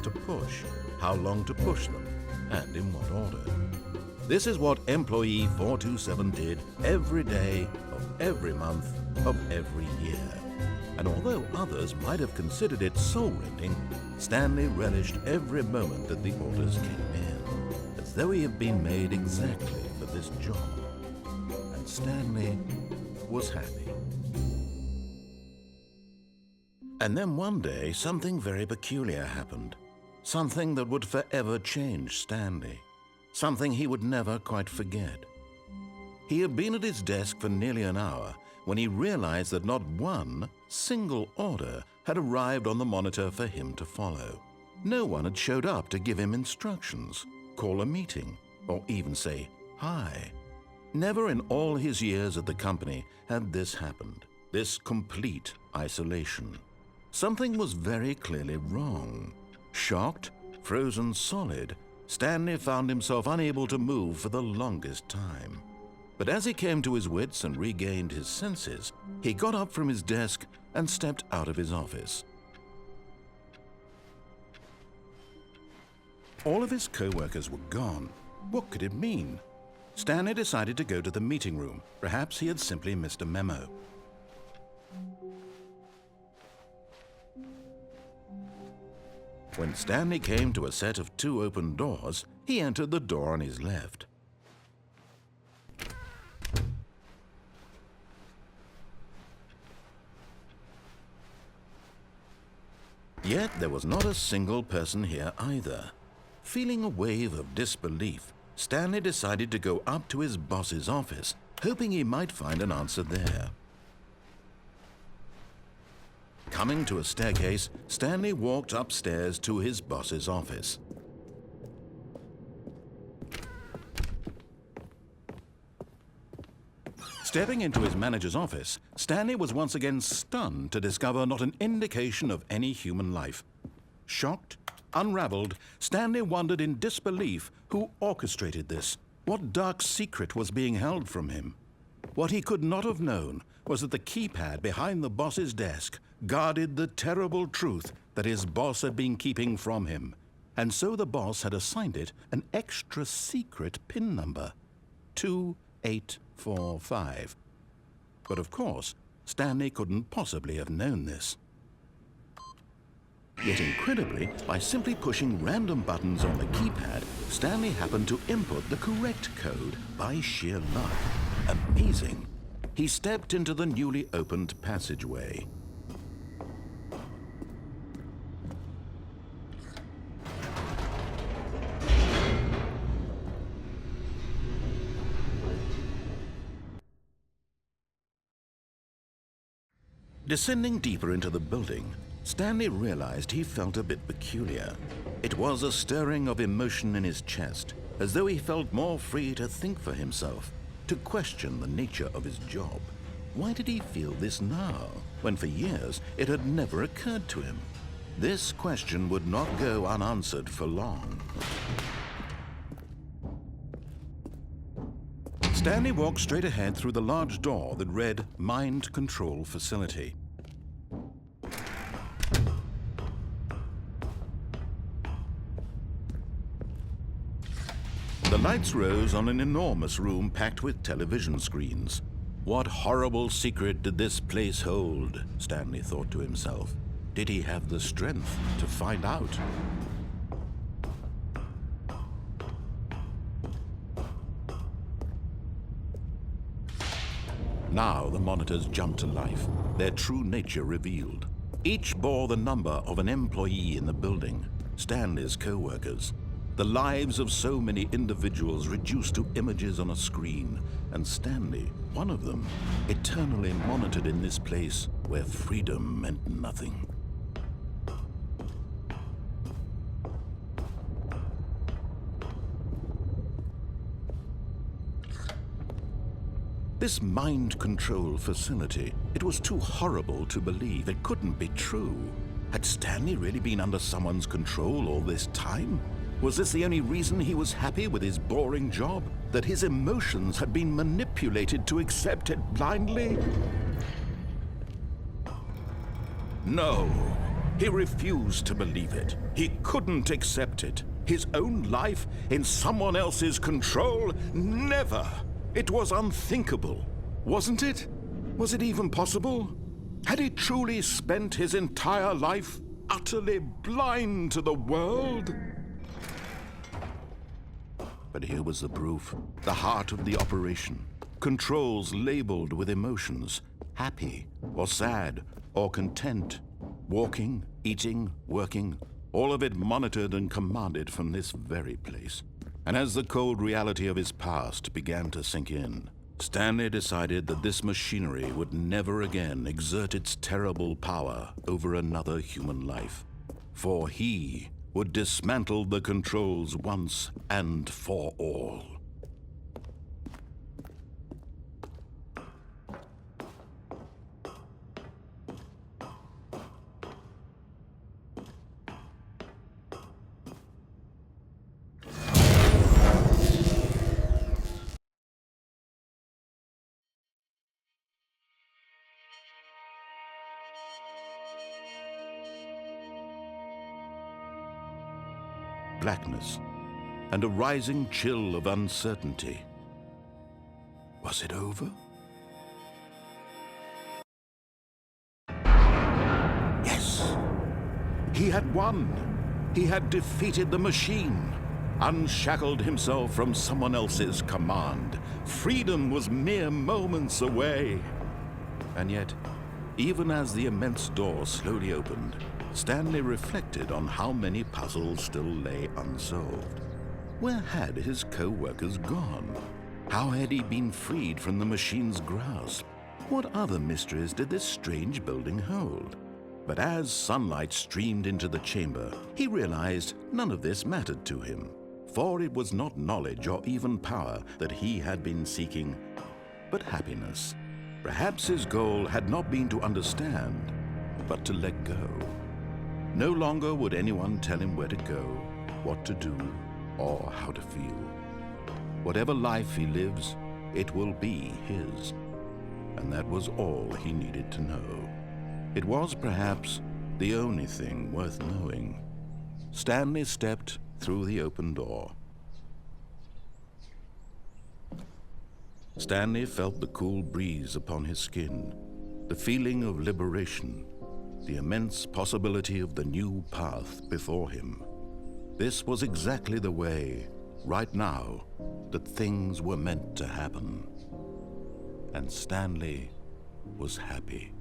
to push, how long to push them, and in what order. This is what employee 427 did every day of every month of every year. And although others might have considered it soul-rending, Stanley relished every moment that the orders came in, as though he had been made exactly for this job. And Stanley was happy. And then one day, something very peculiar happened. Something that would forever change Stanley. Something he would never quite forget. He had been at his desk for nearly an hour when he realized that not one single order had arrived on the monitor for him to follow. No one had showed up to give him instructions, call a meeting, or even say hi. Never in all his years at the company had this happened, this complete isolation. Something was very clearly wrong. Shocked, frozen solid, Stanley found himself unable to move for the longest time. But as he came to his wits and regained his senses, he got up from his desk and stepped out of his office. All of his co-workers were gone. What could it mean? Stanley decided to go to the meeting room. Perhaps he had simply missed a memo. When Stanley came to a set of 2 open doors, he entered the door on his left. Yet there was not a single person here either. Feeling a wave of disbelief, Stanley decided to go up to his boss's office, hoping he might find an answer there. Coming to a staircase, Stanley walked upstairs to his boss's office. Stepping into his manager's office, Stanley was once again stunned to discover not an indication of any human life. Shocked, unraveled, Stanley wondered in disbelief who orchestrated this. What dark secret was being held from him? What he could not have known was that the keypad behind the boss's desk guarded the terrible truth that his boss had been keeping from him. And so the boss had assigned it an extra secret PIN number, 2845. But of course, Stanley couldn't possibly have known this. Yet incredibly, by simply pushing random buttons on the keypad, Stanley happened to input the correct code by sheer luck. Amazing. He stepped into the newly opened passageway. Descending deeper into the building, Stanley realized he felt a bit peculiar. It was a stirring of emotion in his chest, as though he felt more free to think for himself, to question the nature of his job. Why did he feel this now, when for years it had never occurred to him? This question would not go unanswered for long. Stanley walked straight ahead through the large door that read Mind Control Facility. The lights rose on an enormous room packed with television screens. What horrible secret did this place hold? Stanley thought to himself. Did he have the strength to find out? Now the monitors jumped to life, their true nature revealed. Each bore the number of an employee in the building, Stanley's co-workers. The lives of so many individuals reduced to images on a screen, and Stanley, one of them, eternally monitored in this place where freedom meant nothing. This mind control facility, it was too horrible to believe. It couldn't be true. Had Stanley really been under someone's control all this time? Was this the only reason he was happy with his boring job? That his emotions had been manipulated to accept it blindly? No, He refused to believe it. He couldn't accept it. His own life in someone else's control? Never! It was unthinkable, wasn't it? Was it even possible? Had he truly spent his entire life utterly blind to the world? But here was the proof, the heart of the operation. Controls labeled with emotions, happy or sad or content. Walking, eating, working, all of it monitored and commanded from this very place. And as the cold reality of his past began to sink in, Stanley decided that this machinery would never again exert its terrible power over another human life. For he would dismantle the controls once and for all. Blackness, and a rising chill of uncertainty. Was it over? Yes! He had won! He had defeated the machine, unshackled himself from someone else's command. Freedom was mere moments away. And yet, even as the immense door slowly opened, Stanley reflected on how many puzzles still lay unsolved. Where had his co-workers gone? How had he been freed from the machine's grasp? What other mysteries did this strange building hold? But as sunlight streamed into the chamber, he realized none of this mattered to him, for it was not knowledge or even power that he had been seeking, but happiness. Perhaps his goal had not been to understand, but to let go. No longer would anyone tell him where to go, what to do, or how to feel. Whatever life he lives, it will be his. And that was all he needed to know. It was perhaps the only thing worth knowing. Stanley stepped through the open door. Stanley felt the cool breeze upon his skin, the feeling of liberation, the immense possibility of the new path before him. This was exactly the way, right now, that things were meant to happen. And Stanley was happy.